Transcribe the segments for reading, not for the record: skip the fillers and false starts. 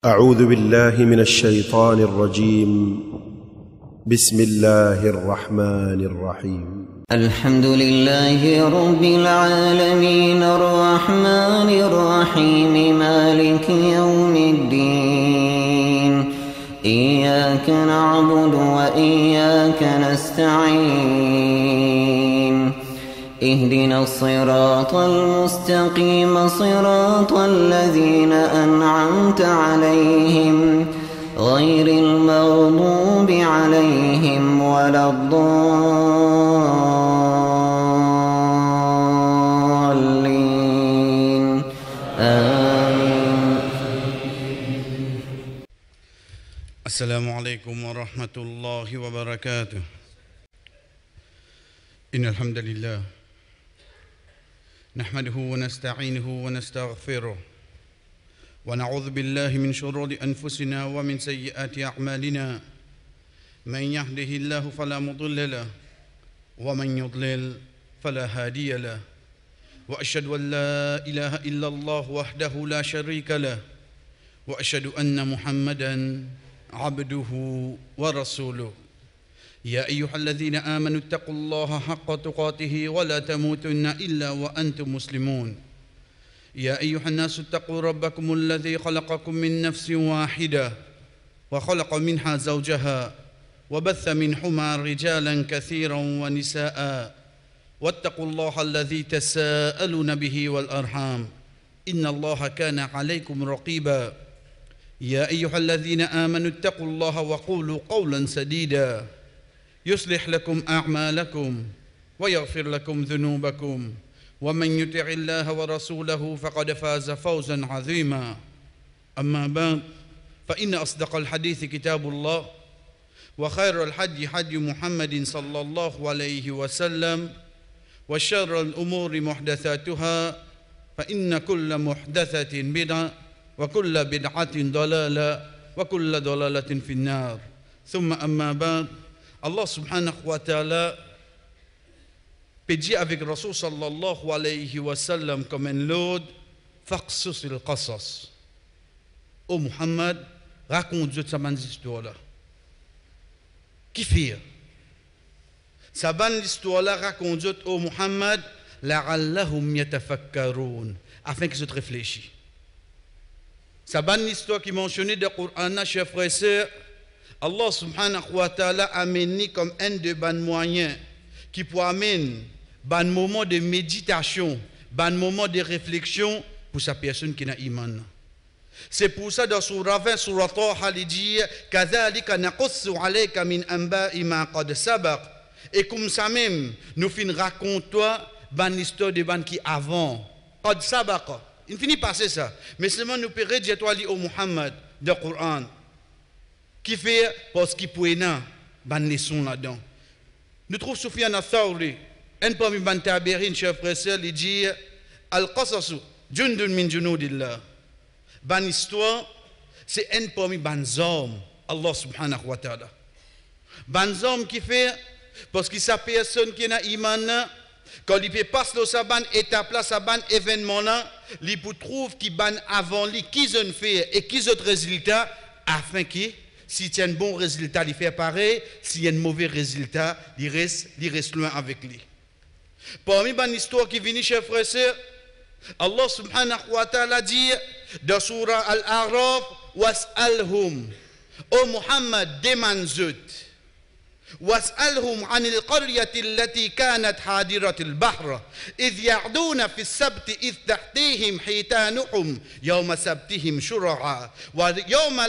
أعوذ بالله من الشيطان الرجيم. بسم الله الرحمن الرحيم. الحمد لله رب العالمين الرحمن الرحيم مالك يوم الدين إياك نعبد وإياك نستعين اهدنا الصراط المستقيم صراط الذين أنعمت عليهم غير المغضوب عليهم ولا الضالين آمين. السلام عليكم ورحمة الله وبركاته. إن الحمد لله نحمده ونستعينه ونستغفره ونعوذ بالله من شرور أنفسنا ومن سيئات أعمالنا. من يهده الله فلا مضل له ومن يضلل فلا هادي له، وأشهد أن لا إله إلا الله وحده لا شريك له، وأشهد أن محمدًا عبده ورسوله. يا أيها الذين آمنوا اتقوا الله حق تقاته ولا تموتن إلا وأنتم مسلمون. يا أيها الناس اتقوا ربكم الذي خلقكم من نفس واحدة وخلق منها زوجها وبث منهما رجالا كثيرا ونساء، واتقوا الله الذي تساءلون به والأرحام إن الله كان عليكم رقيبا. يا أيها الذين آمنوا اتقوا الله وقولوا قولا سديدا يصلح لكم أعمالكم ويغفر لكم ذنوبكم، ومن يطع الله ورسوله فقد فاز فوزا عظيما. أما بعد، فإن أصدق الحديث كتاب الله، وخير الحدي حدي محمد صلى الله عليه وسلم، وشر الأمور محدثاتها، فإن كل محدثة بدعة وكل بدعة ضلالة وكل ضلالة في النار. ثم أما بعد، Allah subhanahu wa ta'ala dit avec Rasul sallallahu alayhi wa sallam comme un l'autre, faqsus al-qasas. Oh Muhammad, raconte-nous sa bonne histoire là. Qui fait? Sa bonne histoire là raconte-nous, oh Muhammad, la'allahum yatafakkarun, afin qu'ils se réfléchissent. Sa bonne histoire qui mentionnée dans le Coran, chers frères et sœurs, Allah subhanahu wa ta'ala a amené comme un de bons moyens qui peut amener un moment de méditation, un moment de réflexion pour sa personne qui n'a iman. C'est pour ça dans Surah 20, Surah Taha, il dit Kadhalika naqussu alayka min anba'i ma qad sabaq. Et comme ça même, nous finissons raconter toi une histoire de ban qui avant. Qad sabaq. Il finit par ça. Mais seulement nous pouvons dire toi au Muhammad dans le Coran. Qui fait parce qu'il peut y avoir une leçon là-dedans. Nous trouvons Soufiane al-Thawri, un parmi les tabi'in, chers frères et sœurs, il dit Al-Qasasu, jundun min junudillah. Ban histoire, c'est un parmi les hommes, Allah subhanahu wa ta'ala. Ban hommes qui fait parce que sa personne qui n'a iman, quand il peut passer dans sa ban étape là, sa ban événement là, il peut trouver qui ban avant lui, qui ont fait et qui ont résultat, afin qu'il si tu as un bon résultat, il fait pareil. S'il y a un mauvais résultat, il reste loin avec lui. Parmi les histoires qui viennent, chers frères et sœurs, Allah subhanahu wa ta'ala dit dans Surah Al-A'raf, Was'alhum, ô Muhammad, demande-eux. واسألهم عن القرية التي كانت حاضرة البحر إذ يعدون في السبت إذ تأتيهم حيتانهم يوم سبتهم شرعا ويوم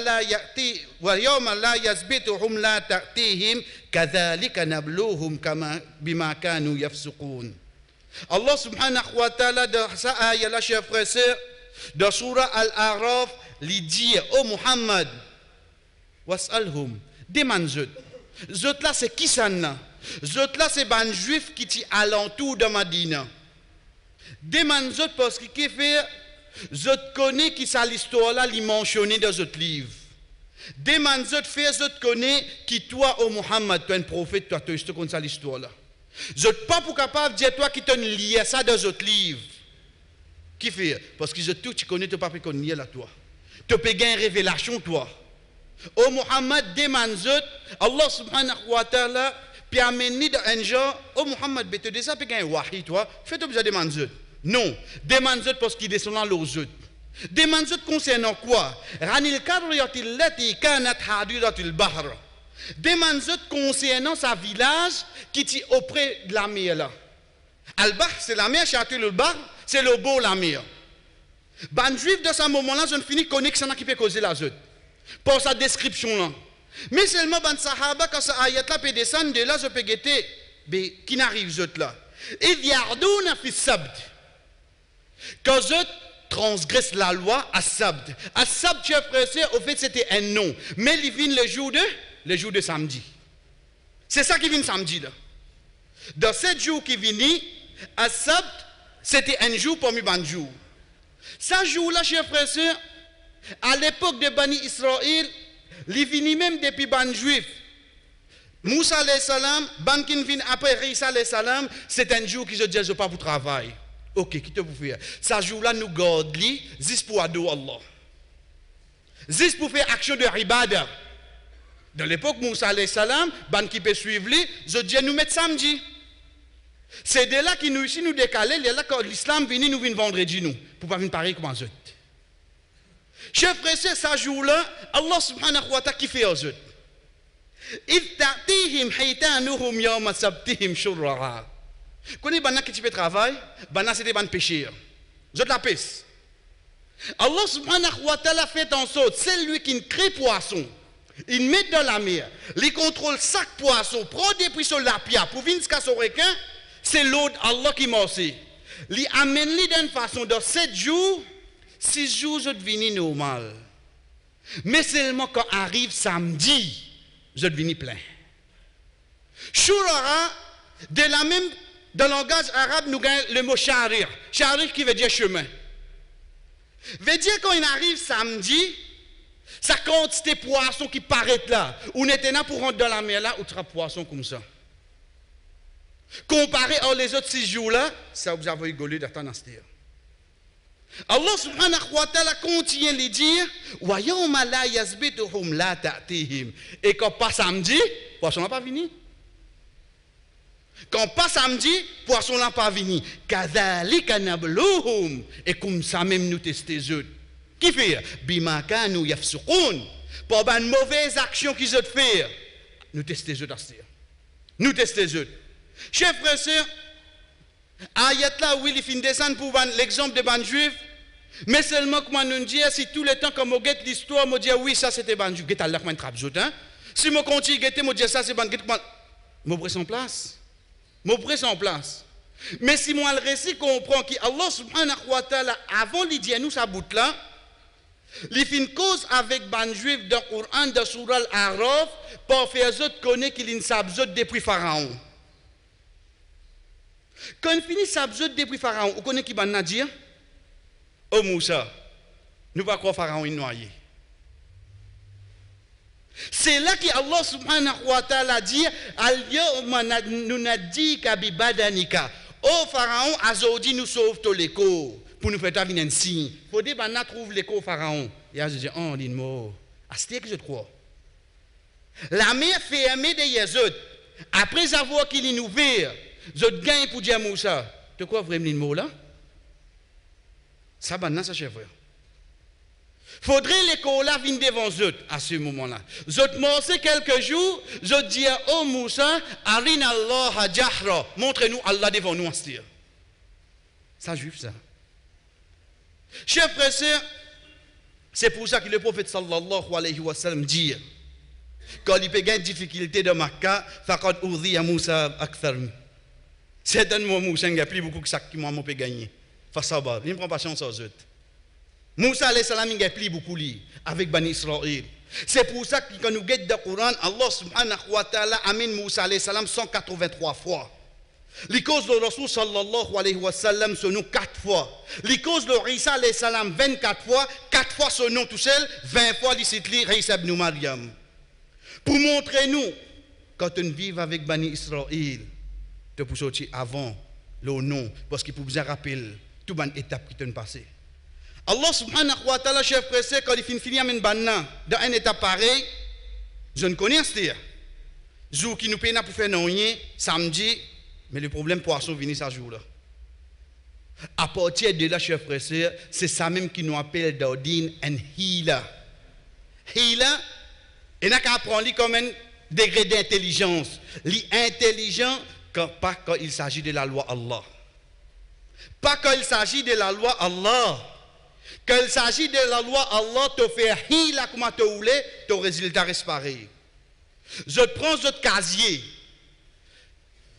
لا يسبتهم لا تأتيهم كذلك نبلوهم بما كانوا يفسقون. Allah subhanahu wa ta'ala dans sa ayah là, chers frères et sœurs, dans Surah Al-A'raf, il dit ô Muhammad, was'alhum, demande-eux. Zot là c'est qui ça là? Zot là c'est ban juif qui ti alentour de Madina. Demande zot parce que qui fait zot connaît qui ça l'histoire là li mentionné dans zot livre. Demande zot fait zot connaît qui toi au Muhammad toi un prophète toi tu connais ça l'histoire là. Zot pas pour capable dire toi qui te lié ça dans zot livre. Qui fait parce que zot tout tu connais tu pas connaître là toi. Tu peux gagner une révélation, toi. Oh Muhammad, demande Allah subhanahu wa ta'ala, puis amener dans un genre, oh Muhammad, tu te dis ça, puis gagner wahi, toi. Fais-toi besoin de demander. Non, demande parce qu'il descend dans l'eau. Demande concernant quoi? Ranil kariyati lati kanat hadiratul bahr. Demande concernant sa village qui est auprès de la mer là. Al-Bahr, c'est la mer, Chatul al-Bahr, c'est le beau la mer. Ben juif de ce moment-là, je ne finis connexion qui peut causer la zone. Pour sa description là. Mais seulement ben sahaba quand ça ayat là peut descendre de là je peux guetter qui n'arrive zot là. Il yardouna fi sabt. Quand je transgresse la loi à sabt. À sabt, tu as pressé, au fait c'était un nom. Mais il vient le jour de samedi. C'est ça qui vient samedi là. Dans 7 jours qui viennent, à sabt, c'était un jour parmi les jours. Ce jour-là, chers frères et sœurs, à l'époque de Bani Israël, il vient même depuis les Juifs. Moussa alayhi salam, ban qui vient après Isa alayhi salam, c'est un jour qui se dit je pas pour travail. Ok, qui te vous faire? Ce jour-là, nous gardons juste pour adorer Allah. Juste pour faire action de ibada. Dans l'époque Moussa alayhi salam, ban qui peut suivre lui, je dis nous mettre samedi. C'est de là qui nous ici nous décaler, il y a là quand l'islam vient nous vient vendredi nous pour pas venir pareil comme eux. Chers frères, ce jour-là, Allah subhanahu wa ta'ala qui fait aux autres. إذ تأتيهم حيتانهم يوم سبتهم شرعا. Connais bana qui tu fais travail, bana c'était ban pécheur. Je te la pisse. Allah subhanahu wa ta'ala fait en sorte, c'est lui qui crée poisson. Il met dans la mer, il contrôle chaque poisson, prend des prix sur la pierre pour venir jusqu'à son requin, c'est l'autre Allah qui m'a aussi. Il amène lui d'une façon dans 7 jours, 6 jours je deviens normal. Mais seulement quand arrive samedi, je deviens plein. Shurara, de la même, dans le langage arabe, nous gagnons le mot charir. Charir qui veut dire chemin. Veut dire quand il arrive samedi, sa quantité de poisson qui paraît là, on était là pour rentrer dans la mer là, ou tu as poisson comme ça. Comparé aux les autres 6 jours là, ça vous avez rigolé d'attendre. Allah subhanahu wa ta'ala continue à dire wa yawma la yazbituhum la ta'tihim. Et quand pas samedi, poisson n'a pas fini. Quand pas samedi, poisson n'a pas fini. Kadhalika nabluhum. Et comme ça même nous tester eux. Qui fait bima kanu yafsuqun. Pour une mauvaise action qu'ils ont fait. Nous tester eux d'astir. Nous tester eux. Chers frères et sœurs, ayat là oui il fin descendre pour l'exemple de ban juif, mais seulement comment nous dire si tout le temps comme on guette l'histoire, me dire oui ça c'était ban juif, guette Allah comment trappe jot hein. Si me continue guetter me dire ça c'est ban guette comment me presse en place. Me presse en place. Mais si moi le récit comprend que Allah subhanahu wa ta'ala avant il dit nous sa bout là, il fin cause avec ban juif dans le Coran dans surah Al-A'raf pour faire autres connaître qu'il ne savent autres depuis pharaon. Quand on finit sa besoin depuis Pharaon, vous connaissez qui va dire? Oh Moussa, nous va croire Pharaon est noyé. C'est là que Allah subhanahu wa ta'ala dit Al-yawma nunadika bi badanika. Oh Pharaon, aujourd'hui nous sauve tous les corps pour nous faire venir un signe. Faut dire qu'on trouve les corps Pharaon. Et je dis oh l'immo. Ah c'est que je crois. La mer fermée des Yezod. Après avoir qu'il est ouvert. Je gagne pour dire Moussa. De quoi vraiment le mot là? Ça, ça, chef frère. Faudrait l'école là venir devant eux à ce moment-là. Je morceau quelques jours, je dis oh Moussa, Arina Allah Jahra, montrez-nous Allah devant nous. Ça, juif, ça. Chers frères et sœurs, c'est pour ça que le prophète sallallahu alayhi wa sallam dit quand il peut gagner une difficulté de Makkah, faqad udhiya Moussa akthar. Certainement, Moussa n'a plus beaucoup que ça qui m'a peut gagner. Fasabar, il ne prend pas patience aux autres. Moussa alayhi salam n'a plus beaucoup avec Bani Israël. C'est pour ça que quand nous guettons dans le Coran, Allah subhanahu wa ta'ala amène Moussa alayhi salam 183 fois. Les causes de Rasul sallallahu alayhi wa sallam ce nom 4 fois. Les causes de Isa alayhi salam 24 fois, 4 fois ce nom tout seul, 20 fois les citli Isa ibn Maryam. Pour montrer nous, quand on vit avec Bani Israël, de pour sortir avant le nom, parce qu'il faut bien rappeler toute une étape qui t'est passée. Allah subhanahu wa ta'ala, chef pressé, quand il finit à dans un état pareil, je ne connais pas. Jour qui nous paye pour faire non rien, samedi, mais le problème poisson vient ce jour-là. À partir de là, chef pressé, c'est ça même qui nous appelle d'ordine un healer. Healer, il n'a qu'à apprendre comme un degré d'intelligence. L'intelligent, pas quand il s'agit de la loi Allah. Pas quand il s'agit de la loi Allah. Quand il s'agit de la loi Allah, tu fais healer comme tu voulais, ton résultat reste pareil. Je prends votre casier.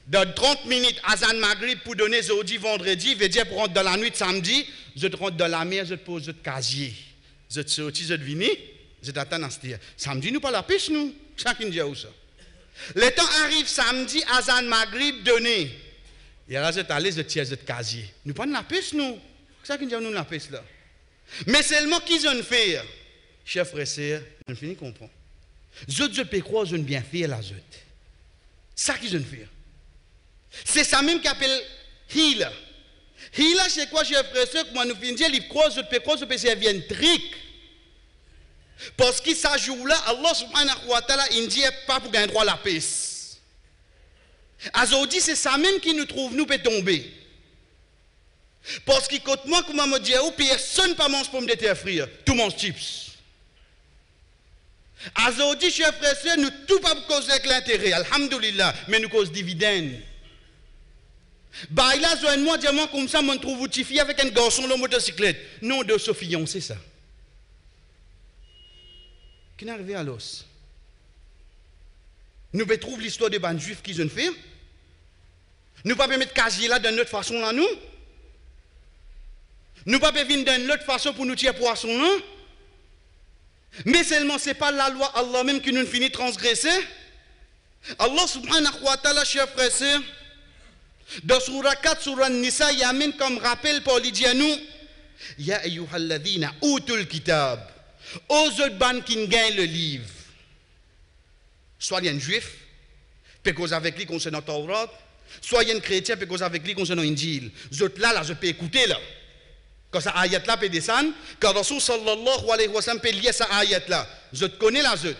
Dans 30 minutes, Azan Maghrib pour donner jeudi, vendredi, veut dire pour rentrer dans la nuit de samedi, je te rentre dans la mer, je te pose votre casier. Je te sortis, je te vini, je t'attends dans ce dire. Samedi, nous pas la pêche, nous. Chacun dit où ça. Le temps arrive samedi, Azan Maghrib, donné. Et là, je t'allais, je tire votre casier. Nous pas de la pêche, nous. Chacun dit nous la pêche là. Mais seulement qui je ne fais, chef frère, je finis comprendre. Je peux croire, je ne bien faire la zut. Ça qui je ne fais. C'est ça même qu'appelle healer. Healer, c'est quoi, chef frère, comment nous finissons, il croit, je peux croire, je peux servir un trick. Parce que ça joue-là, Allah subhanahu wa ta'ala, il dit pas pour gagner droit à la paix. Aujourd'hui, c'est ça même qui nous trouve, nous peut tomber. Parce que quand moi, comme je dis, personne ne mange pomme de terre frire, tout mange chips. Aujourd'hui, chers frères et sœurs, nous tout pas cause avec l'intérêt, alhamdoulilah, mais nous cause dividende. Bah, il a besoin de moi, diamant comme ça, on trouve une fille avec un garçon de motocyclette. Non, de se fiancer, ça. Qui n'est arrivé à l'os? Nous pouvons trouver l'histoire des bandes juifs qui ont fait. Nous ne pouvons pas mettre casier là d'une autre façon là, nous. Nous ne pouvons pas venir d'une autre façon pour nous tirer poisson là. Mais seulement, ce n'est pas la loi Allah même qui nous finit de transgresser. Allah subhanahu wa ta'ala, chers frères, dans Surah 4, Surah Nisa, il y a même comme rappel pour lui dire nous, Ya ayyuhalladhina utul kitab, aux autres bandes qui gagnent le livre. Soit il y a un juif, peut cause avec lui concernant Taurat, soit il y a un chrétien, peut cause avec lui concernant Injil. Les autres là, je peux écouter là. Quand ça ayat là peut descendre, quand Rasul sallallahu alayhi wa sallam peut lier ça ayat là. Je te connais la zut.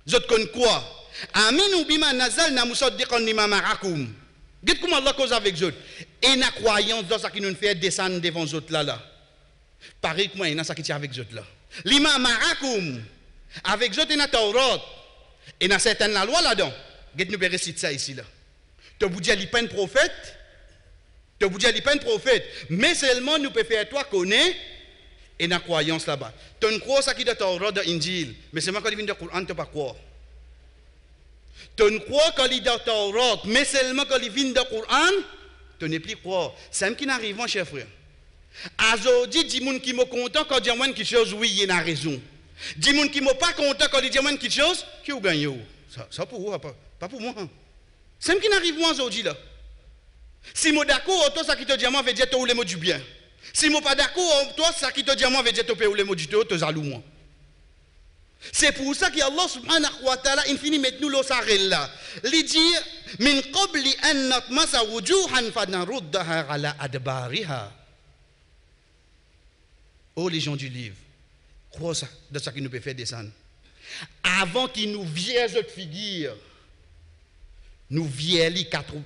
Je te connais quoi? Aminu bima nazal na musaddiqan lima ma'akum. Dites comment Allah cause avec eux. Et la croyance dans ça qui nous fait descendre devant eux là. Pareil que moi, il y a ça qui tient avec eux là. Lima ma'akum. Avec eux, il y a Taurat. Et il y a certaines la loi là-dedans. Dites nous réciter ça ici là. Tu vous dis qu'il n'y a pas un prophète. Tu vous dis qu'il n'y a pas un prophète. Mais seulement nous pouvons faire toi connaître et la croyance là-bas. Tu ne crois ça qui est dans Taurat, dans Injil. Mais seulement quand il vient dans le Coran, tu ne peux pas croire. Tu ne crois quand il est dans Taurat, mais seulement quand il vient dans le Coran, tu n'es plus croire. C'est un qui n'arrive pas, cher frère. Aujourd'hui, dis gens qui me content quand il dit quelque chose, oui, il a raison. Dis gens qui me pas content quand il dit quelque chose, qui vous gagne. Ça pour vous, pas pour moi. C'est un qui n'arrive pas aujourd'hui là. Si je suis d'accord, toi, ça qui te dit moi, veut dire que tu as les mots du bien. Si je ne suis pas d'accord, toi, ça qui te dit moi, veut dire que tu as les mots du tort, tu as moi. C'est pour ça qu'Allah subhanahu wa ta'ala, il finit mettre nous l'osarel là. Il dit, min qabli an natmasa wujuhan fanaruddaha ala adbariha. Oh les gens du livre, crois ça, de ça qui nous peut faire descendre. Avant qu'il nous vienne cette figure, nous vienne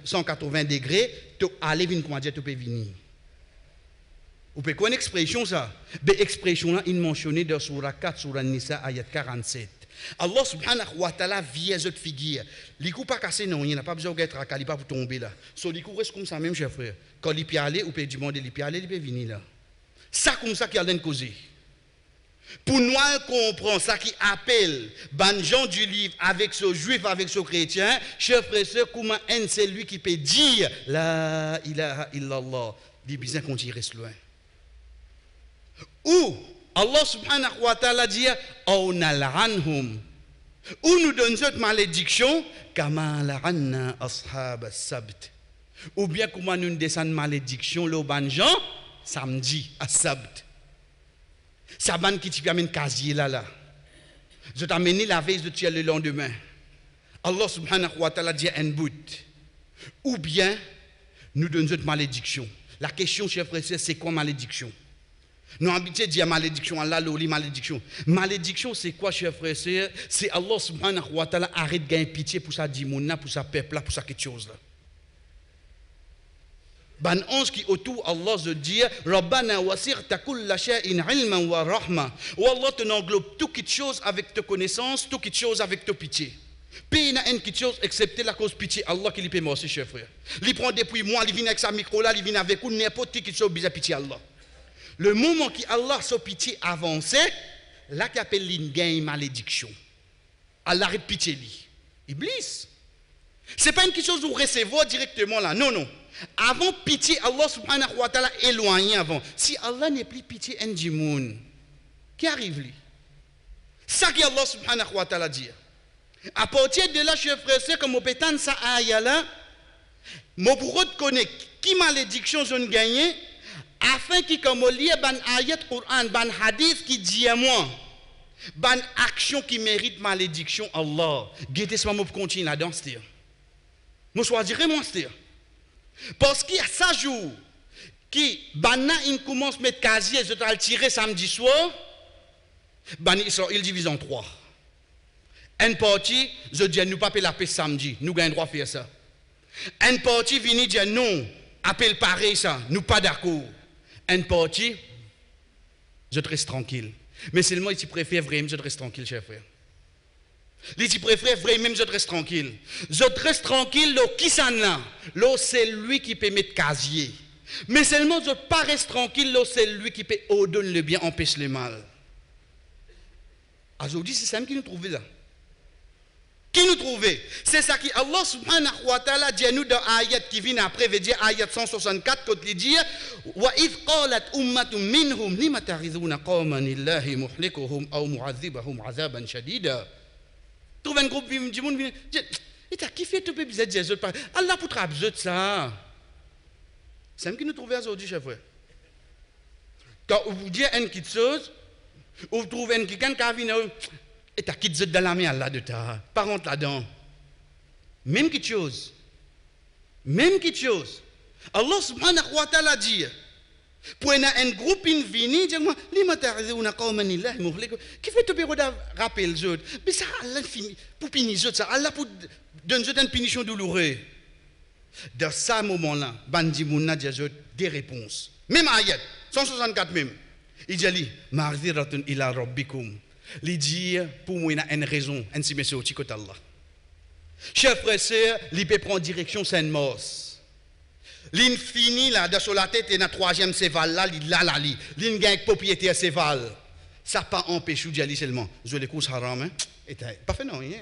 180 degrés, tu allez venir, comment dire, tu peux venir. Vous pouvez connaître l'expression ça? L'expression là, il mentionné dans Surah 4, Surah Nisa, ayat 47. Allah subhanahu wa ta'ala vient cette figure. Les coups pas cassés, non, il n'a pas besoin d'être à Calipa pour tomber là. So, les coups restent comme ça même, cher frère. Quand il peut aller, ou peut demander, il peut aller, il peut venir là. Ça comme ça qui a l'air causé. Pour nous comprendre ça qui appelle ban gens du livre avec ce juif, avec ce chrétien, cher frère, comment c'est lui qui peut dire la ilaha illallah. Dit bien qu'on y reste loin. Ou Allah subhanahu wa ta'ala dit ou nal'anhum, ou nous donne cette malédiction kama la'anna ashab as-sabt, ou bien comment nous descend malédiction le banjan samedi as-sabt. Saban qui t'y amène casier là. Je t'amène la veille de tuer le lendemain. Allah subhanahu wa ta'ala dit un but. Ou bien nous donne cette malédiction. La question, chers frères, c'est quoi malédiction? Nous habitués à dire malédiction, Allah, l'oli, malédiction. Malédiction, c'est quoi, chers frères et sœurs? C'est Allah subhanahu wa ta'ala arrête de gagner pitié pour sa dimouna, pour sa peuple, pour sa quelque chose là. Ben ange qui autour Allah se dit Rabbana wasirta kulla shay'in ilman wa rahma. Ou Allah te englobe toute quelque chose avec ta connaissance, toute quelque chose avec ta pitié. Puis il y a une chose excepté la cause pitié Allah qui lui paie merci chers frères. Il prend depuis moi, il vient avec sa micro là, il vient avec vous n'importe qui chose bizarre pitié Allah. Le moment qui Allah sa pitié avancé, là qui appelle une gain malédiction. Allah arrête pitié lui. Iblis. C'est pas une chose où recevoir directement là. Non non. Avant pitié, Allah subhanahu wa ta'ala éloigné avant. Si Allah n'est plus pitié, un djimoun, qui arrive lui? Ça que Allah subhanahu wa ta'ala dit. À partir de là, chers frères, c'est comme on peut entendre ça aïe là, je pour reconnaître qui malédiction je gagné, afin qu'il comme lit ban ayat Coran, ban hadith qui dit à moi, ban action qui mérite malédiction Allah. Guettez ce moment pour continuer là-dedans, c'est-à-dire. Moi choisirais moi, c'est-à-dire. Parce qu'il y a ça jour qui banna il commence à mettre casier je vais le tirer samedi soir ban Israël divise en 3 une partie je dis nous pas la paix samedi nous gagnons droit faire ça une partie vient dire non appelle pareil ça nous pas d'accord une partie je te reste tranquille mais seulement tu préfères vraiment je te reste tranquille cher frère. Tu préfères vraiment je te reste tranquille. Je te reste tranquille, qui s'en a? Là, c'est lui qui peut mettre casier. Mais seulement je pas reste tranquille, là, c'est lui qui peut ordonner le bien, empêche le mal. Aujourd'hui, c'est ça qui nous trouve là. Qui nous trouve? C'est ça qui Allah subhanahu wa ta'ala dit à nous dans l'ayat qui vient après, veut dire ayat 164, quand il dit wa idh qalat ummatun minhum lima ta'ridhuna qawman illahi muhlikuhum aw mu'adhibahum 'adhaban shadida. Trouve un groupe du monde vient dire et t'as kiffé tout peu bizarre Jésus par Allah pour travailler ça. C'est ce que nous trouvons aujourd'hui chef frère. Quand vous dites une petite chose, vous trouvez un quelqu'un qui vient et t'as quitté dans la main Allah de ta parente là-dedans. Même quelque chose. Même quelque chose. Allah subhanahu wa ta'ala dit pour un groupe invini dire moi lima ta'rizuna qauman illahi muhliku qui fait te péroda rappel les autres mais ça Allah fini pour punir les autres ça Allah pour donner une punition douloureuse dans ce moment là bandi mouna dit des réponses même ayat 164 même il dit ma'ziratun ila rabbikum il dit pour moi il y a une raison un si monsieur au côté Allah chers frères et sœurs il peut prendre direction Saint-Mors. L'infini là, dans la tête et dans la troisième séval là, l'in gagne propriétaire séval. Ça pas empêche d'y aller seulement. Je les courses haram, hein? Et pas fait non rien.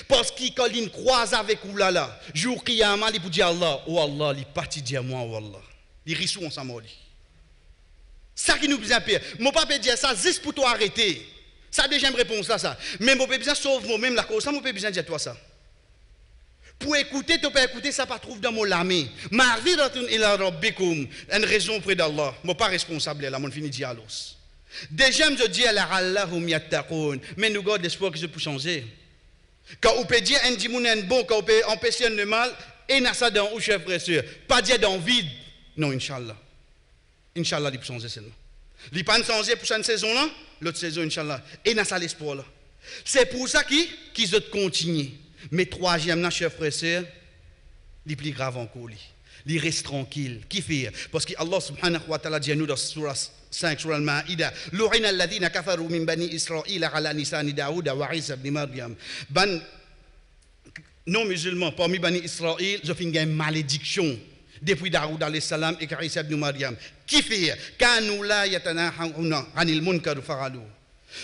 Parce qu'il quand il croise avec ou là, jour qiyamah, il peut dire Allah, oh Allah, il parti dire moi, oh Allah. Il rissou ensemble. Ça qui nous besoin pire. Mon papa dire ça juste pour toi arrêter. Ça deuxième réponse là ça. Mais mon papa besoin sauve moi même la cause, ça mon papa besoin dire toi ça. Pour écouter, tu peux écouter, ça pas trouve dans mon lami. Ma'ziratun ila rabbikum. Une raison auprès d'Allah. Je ne suis pas responsable là, je finis dialogue. Déjà, je dis à Allahum yattaqoun. Mais nous gardons l'espoir que je peux changer. Quand on peut dire un dimoun bon, quand on peut empêcher le mal, et n'a ça dans où chef frère sûr. Pas dire dans vide. Non, Inch'Allah. Inch'Allah, il peut changer seulement. Il ne peut pas changer pour cette saison là, l'autre saison, Inch'Allah. Et n'a ça l'espoir là. C'est pour ça qu'ils ont continué. Mais troisième, chers frères et sœurs, il est plus grave encore. Il reste tranquille. Qui fait? Parce que Allah subhanahu wa ta'ala dit à nous dans surah 5, surah al-Ma'ida, Lu'ina alladhina kafaru min bani Israël ala nisani Daouda wa Isa ibn Maryam. Non musulmans, parmi bani Israël, je fais une malédiction depuis Daoud alayhi salam et Isa ibn Maryam. Qui fait? Kanu la yatanahuna anil munkar fa'alu.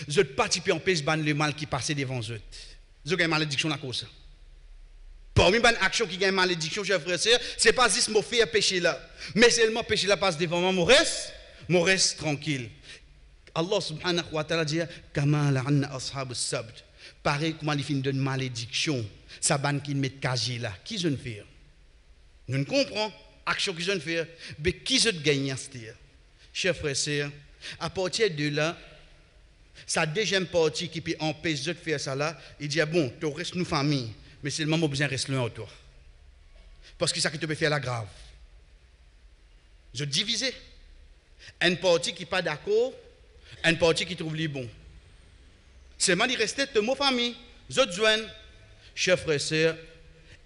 Je ne participe en paix le mal qui passait devant eux. Je gagne malédiction à cause. Parmi les actions qui gagnent malédiction, chers frères et sœurs, ce n'est pas juste mon faire péché là. Mais seulement péché là passe devant moi, mon reste tranquille. Allah subhanahu wa ta'ala dit Kama la'anna ashab as-sabt. Pareil comment il finit de malédiction. Ça ban qui met casier là. Qui je ne fais? Nous ne comprenons. Action qui je ne fais. Mais qui je gagne à ce dire? Chers frères et sœurs, à partir de là, sa deuxième partie qui peut empêcher de faire ça là, il dit bon, tu restes nous famille, mais c'est le moment où besoin reste loin de toi. Parce que ça qui te peut faire la grave. Je divisais. une partie qui n'est pas d'accord, une partie qui trouve les bons. Seulement, il restait deux mots famille. Zot joignent, chers frères et sœurs,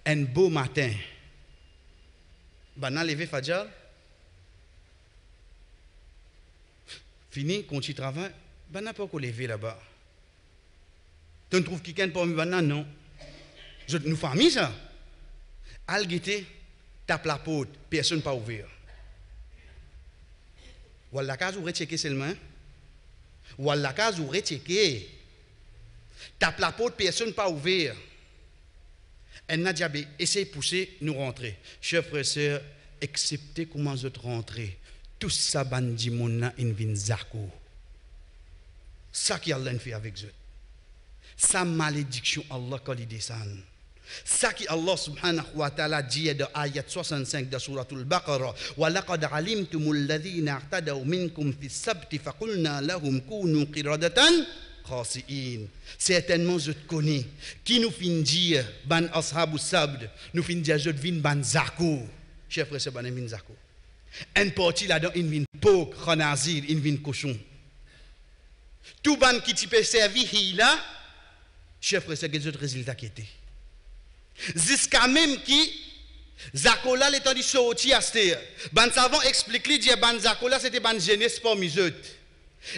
un beau matin. Banan levé Fadjal. Fini, continue travail. Banan pas encore levé là-bas. Tu trouves quelqu'un parmi Banan? Non. Nous famille ça. Al guité, tape la porte, personne pas ouvert. Ou la case ou rechecker seulement. Ou la case ou rechecker. Tape la porte, personne pas ouvert. Elle n'a jamais essayé de pousser, nous rentrer. Chers frères et sœurs, acceptez comment vous rentrer. Tout ça, bandi monna in vin zako. Ça qui Allah fait avec eux. Sa malédiction, Allah quand il descend. Ça qui Allah subhanahu wa ta'ala dit dans ayat 65 de suratul Baqarah. Wa laqad alimtumul ladhina i'tadaw minkum fi sabti faqulna lahum kunu qiradatan khasi'in. Certainement je te connais. Qui nous fin dire ban ashabu sabd, nous fin dire je vin ban zako. Chef frère c'est ban vin zako. Une partie là-dedans in vin pok, khanazir, in vin cochon. Tout ban qui t'y peut servir là, chef frère c'est que autres résultats qui étaient. Jusqu'à même qui Zakola l'étant dit sorti à cette ban savant explique lui dit ban Zakola c'était ban jeunesse pour miseux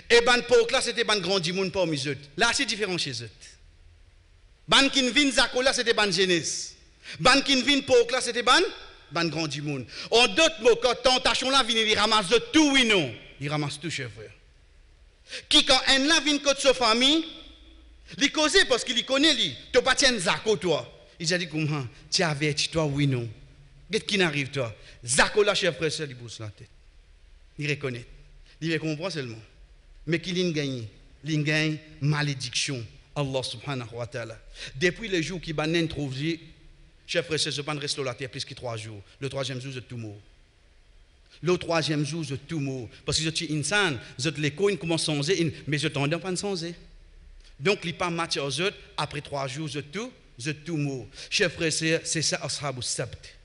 et ban pok là c'était ban grand monde pour miseux. Là c'est différent chez eux. Ban kin vin Zakola c'était ban jeunesse. Ban kin vin pok là c'était ban grand monde. En d'autres mots quand tentation là vient il ramasse tout oui non, il ramasse tout chef frère. Qui quand un là vient contre sa famille, il cause parce qu'il connaît lui, tu pas tiens Zako toi. Il a dit comment tu avertis toi oui non. Qu'est-ce qui n'arrive toi? Zakola chef frère il pousse la tête. Il reconnaît. Il comprend seulement. Mais qu'il gagne malédiction Allah subhanahu wa ta'ala. Depuis le jour qui banen trouve chef frère je pas rester la terre plus que 3 jours. Le 3e jour je tout mort. Le 3e jour je tout mort parce que je suis insan, je les coins commence à changer mais je t'en pas changer. Donc il pas match aux autres après 3 jours je tout mot. Chers frères et sœurs, c'est ça ashabu sabt.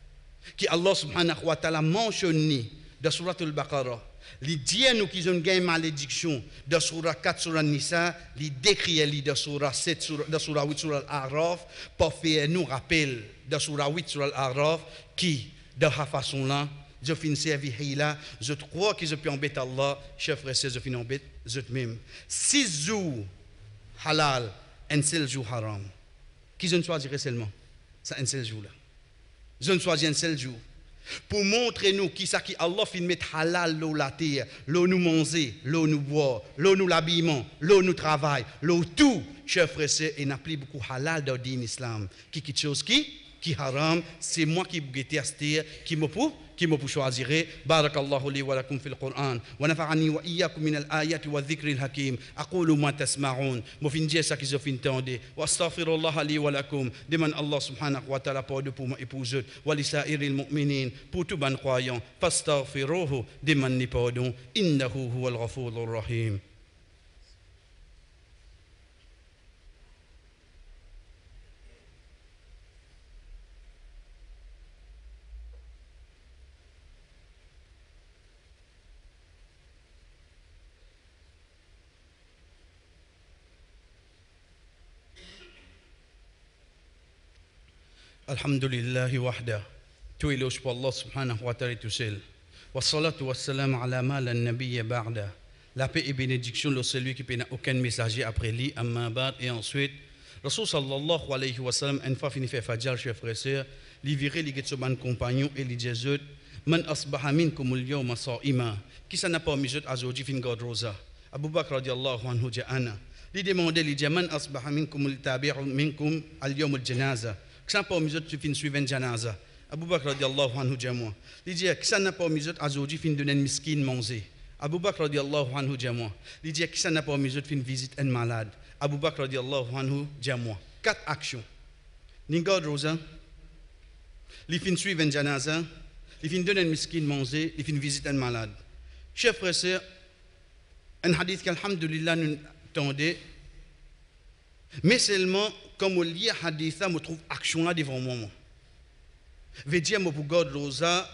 Qui Allah subhanahu wa ta'ala mentionne dans surat al-Baqarah. Il dit à nous qu'ils ont gagné malédiction dans surat 4 surat Nisa, il décrit dans surat 7 dans surat 8 surat Al-A'raf pour faire nous rappel dans surat 8 surat Al-A'raf qui de la façon là je finis servir là, je crois que je peux embêter Allah, chers frères et sœurs, je finis embêter je même. 6 jours halal, un seul jour haram. Qui je ne choisirais seulement? C'est un seul jour là. Je ne choisis un seul jour. Pour montrer nous qui ça qui Allah fin mettre halal l'eau la terre, l'eau nous manger, l'eau nous boire, l'eau nous l'habillement, l'eau nous travail, l'eau tout. Chers frères et sœurs, il n'y a plus beaucoup halal dans le islam. Qui quelque chose qui haram, c'est moi qui guette à cette terre, qui me pour choisir. Barakallahu li wa lakum fil Qur'an wa nafa'ani wa iyyakum min al-ayati wa dhikril hakim. Aqulu ma tasma'un. Mo fin dire ça que je fin tendre. Wa astaghfirullah li wa lakum. Demande Allah subhanahu wa ta'ala pardon pour moi et pour eux. Wa li sa'iril mu'minin. Pour tout ban croyant. Fastaghfiruhu. Demande pardon. Innahu huwal ghafurur rahim. Alhamdulillah wahda. Tout éloge pour Allah subhanahu wa ta'ala tout seul. Wa salatu wa salam ala ma la nabiyya ba'da. La paix et bénédiction de celui qui n'a aucun messager après lui, amma ba'd. Et ensuite, Rasul sallallahu alayhi wa sallam, une fois fini fait fajr, chers frères et sœurs, li viré li get ban compagnon et li dit man asbaha minkum al-yawma sa'ima. Qui ça n'a pas mis aujourd'hui fin garde rosa. Abu Bakr radiyallahu anhu dit ana. Li demandé li dit man asbaha minkum al-tabi'u minkum al-yawm al-janaza. Qui ça n'a pas mis tu fin suivre une janaza. Abu Bakr radiyallahu anhu dit moi. Il dit qui ça n'a pas mis aujourd'hui fin donner une miskin manger. Abu Bakr radiyallahu anhu dit moi. Il dit qui ça n'a pas mis fin visite un malade. Abu Bakr radiyallahu anhu dit moi. 4 actions. Ni garde rosa. Li fin suivre une janaza. Li fin donner une miskin manger. Li fin visite un malade. Chers frères et sœurs, un hadith qu'alhamdulillah nous tendait. Mais seulement, comme on lit un hadith, je trouve action là devant moi. Je veux dire, pour garder rosa,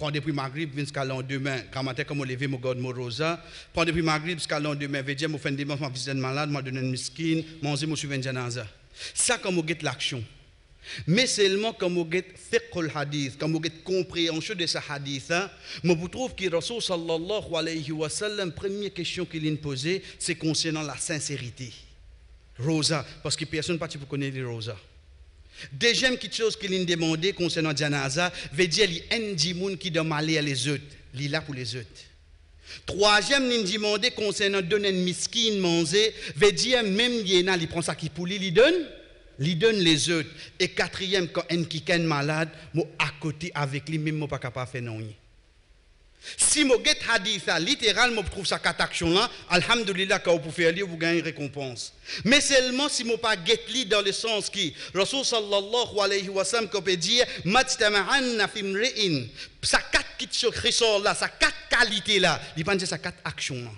Prends depuis Maghrib, jusqu'à lendemain, quand matin, comme on lève, je garde mon rosa. Prends depuis Maghrib, jusqu'à lendemain, je me fais un dimanche, je visite un malade, je donne une miskin, je me suivi un janaza. Ça, comme on get l'action. Mais seulement comme on get fiqh al-hadith, comme on get compréhension de ce hadith, je trouve que Rasul sallallahu alayhi wa sallam, première question qu'il a posée, c'est concernant la sincérité. Rosa, parce que personne ne peut connaître les rosas. Deuxième chose qu'il a demandé concernant Janaza, veut dire qu'il y a un djimoun qui doit aller à les autres, il est là pour les autres. Troisième, il a demandé concernant donner un miskin manger, veut dire même il prend ça qui pour lui, il donne les autres. Et quatrième, quand un qui est malade, moi à côté avec lui, même moi pas capable de faire non. Si je get hadith, littéralement, je trouve ça quatre actions là, alhamdulillah, quand vous pouvez aller, vous gagnez une récompense. Mais seulement si je pas get li dans le sens qui, Rasul sallallahu alayhi wa sallam, qu'on peut dire, majtama'anna fimri'in, ça quatre qui ressort là, ça quatre qualités là, il pense ça quatre actions là.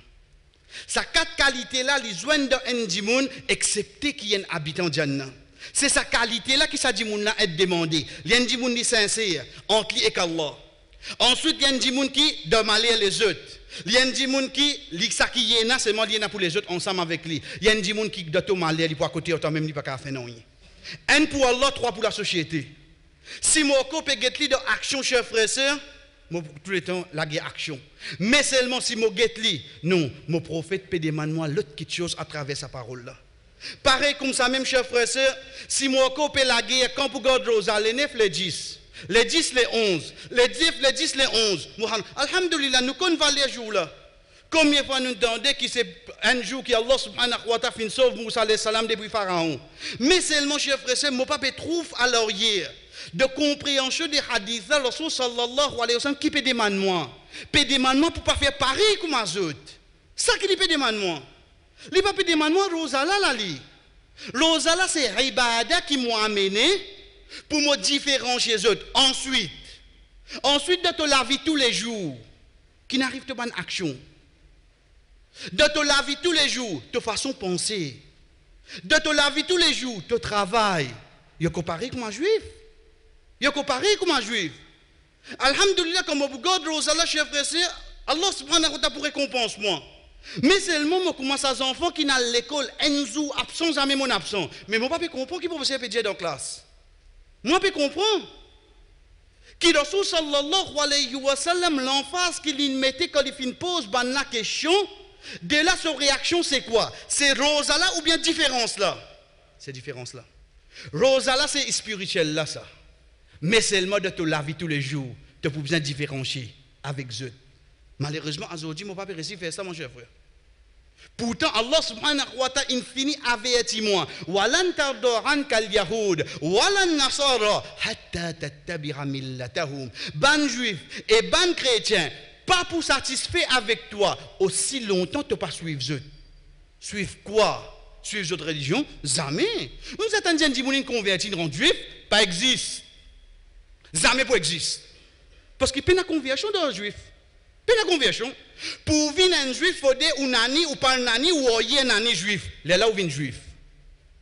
Ça quatre qualités là, les joignent dans un djimoun, excepté qu'il y ait un habitant Jannah. C'est sa qualité là qui sa djimoun là est demandé. Il y a un djimoun qui sincère, entre lui et Allah. Ensuite, il y a un djimoun qui doit aller les autres. Il y a un djimoun qui, ça qui y est, c'est moi qui est pour les autres ensemble avec lui. Il y a un djimoun qui doit tout aller, il pour à côté, autant même il pas qu'à faire non. Un pour Allah, trois pour la société. Si moi peut get dans action, chers frères et sœurs, moi tout le temps la guerre action. Mais seulement si moi get li, non, mon prophète peut demander moi l'autre petite chose à travers sa parole là. Pareil comme ça même, chers frères et sœurs, si moi peut la guerre quand pour garder Rosa les 9 les 10. Les 10, les 11, les 10, les 11. Alhamdulillah, nous connaissons les jours là. Combien de fois nous demandons que c'est un jour que Allah subhanahu wa ta'ala fin sauve Moussa alayhi salam depuis Pharaon. Mais seulement, chers frères et sœurs, mon papa trouve à l'orière de compréhension des hadiths, le Rasul sallallahu alayhi wa sallam qui peut demander moi. Peut demander moi pour ne pas faire pareil comme les autres. Ça qui peut demander moi. Il ne peut pas demander moi, Rosala là. Rosala c'est Ibada qui m'a amené pour me différencier les autres. Ensuite, de te laver tous les jours, qui n'arrive pas à une action. De te laver tous les jours, de façon de penser. De te laver tous les jours, de travail. Il y a comparé comme un juif. Alhamdulillah, comme vous regardez Rosala, chef frère, Allah subhanahu wa ta'ala pour récompense moi. Mais seulement, moi commence à des enfants qui n'ont l'école, un jour absent, jamais mon absent. Mais mon papa comprend qui professeur peut dire dans la classe. Moi, je peux comprendre. Qui Rasul sallallahu alayhi wa sallam, l'emphase qu'il mettait quand il pose la question, de là, sa réaction, c'est quoi? C'est Rosala ou bien différence là? C'est différence là. Rosala, c'est spirituel là, ça. Mais seulement de te laver tous les jours, tu peux bien différencier avec eux. Malheureusement, aujourd'hui, mon papa réussit à faire ça, mon cher frère. Pourtant, Allah subhanahu wa ta'ala infini avertit-moi. Walan tardoran kal yahoud, walan nasara, hatta tattabi'a millatahum. Ban juif et ban chrétien, pas pour satisfaire avec toi, aussi longtemps tu ne pas suivre eux. Suivre quoi? Suivre votre religion? Jamais. Vous êtes un djimoun converti en juif, pas existe. Jamais pas existe. Parce qu'il n'y a pas de conversion dans le juif. Pas de conversion. Pour venir un juif, il faut dire ou nani ou pas nani ou oyer nani juif. Là où vient juif.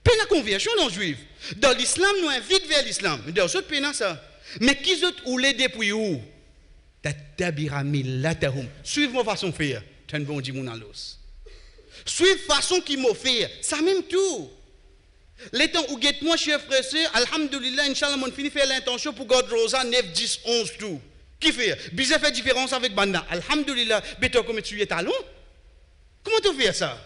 Pas de conversion dans le juif. Dans l'islam, nous invite vers l'islam. Mais dans d'autres pays, ça. Mais qui autres ou les depuis où? Tatabira millatahum. Suivez ma façon de faire. Tu as un bon djimoun à l'os. Suivez la façon qui m'a fait. Ça même tout. Les temps où guette-moi, chers frères et sœurs, alhamdulillah, Inch'Allah, on finit faire l'intention pour God Rosa 9, 10, 11, tout. Qui fait? Bizarre fait différence avec Banda. Alhamdulillah, béton comme tu es talon. Comment tu fais ça?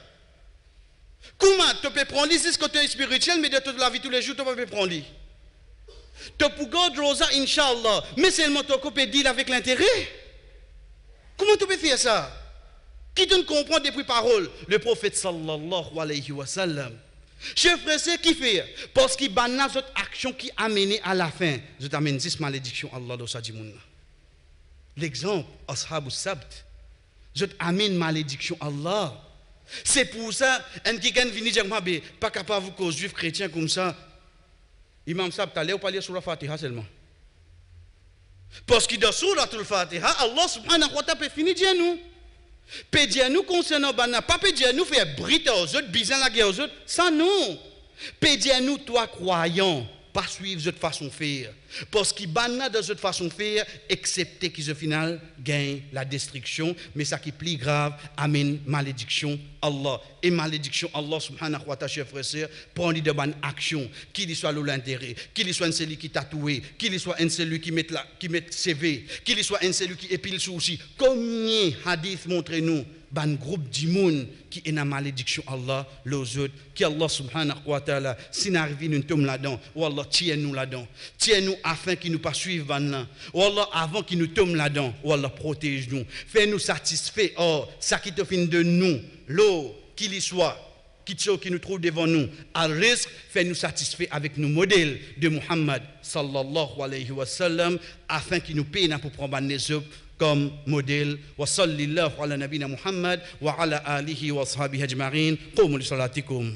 Comment tu peux prendre ce côté spirituel, mais de toute la vie tous les jours, tu peux prendre. Tu peux God Rosa, Inch'Allah, mais seulement tu peux deal avec l'intérêt. Comment tu peux faire ça? Qui te comprend depuis parole? Le prophète sallallahu alayhi wa sallam. Chers frères, c'est qui fait? Parce qu'il y a une action qui amène à la fin. Je t'amène 10 malédictions, Allah doit dire. L'exemple, Ashab al-Sabt. Je t'amène malédiction, Allah. C'est pour ça, un qui vient venir dire, pas capable de cause juif chrétien comme ça. Imam Sabt, t'allais ou parler sur la Fatiha seulement. Parce que dans Surat al-Fatiha, Allah subhanahu wa ta'ala peut finir dire nous. Peut dire nous concernant Bana, pas peut dire nous faire briter aux autres, bizarre la guerre aux autres. Ça non. Peut dire nous, toi croyant, pas suivre cette façon de faire. Parce qu'il banna de cette façon de faire, excepté qu'ils au final gagnent la destruction. Mais ça qui est plus grave, amène malédiction Allah. Et malédiction Allah, subhanahu wa ta'ala, chers frères et sœurs, prend de bonnes actions. Qu'il soit l'intérêt, qu'il soit celui qui tatoué, qu'il soit celui qui met CV, qu'il soit celui qui épile souci. Combien hadith montrez-nous? Ban groupe du monde qui est dans la malédiction Allah, les autres, qui Allah subhanahu wa ta'ala, si nous arrivons nous tomber là-dedans, ou Allah tiens-nous là-dedans, tiens-nous afin qu'ils nous pas suivent là, ou Allah avant qu'ils nous tombent là-dedans, ou Allah protège-nous, fais-nous satisfaits, oh, ça qui te fin de nous, l'eau, qu'il y soit, qui nous trouve devant nous, à risque, fais-nous satisfaits avec nos modèles de Muhammad sallallahu alayhi wa sallam, afin qu'ils nous payent pour prendre les œuvres comme modèle. Wa sallallahu ala nabina Muhammad wa ala alihi wa ashabihi ajma'in. Qumu li salatikum.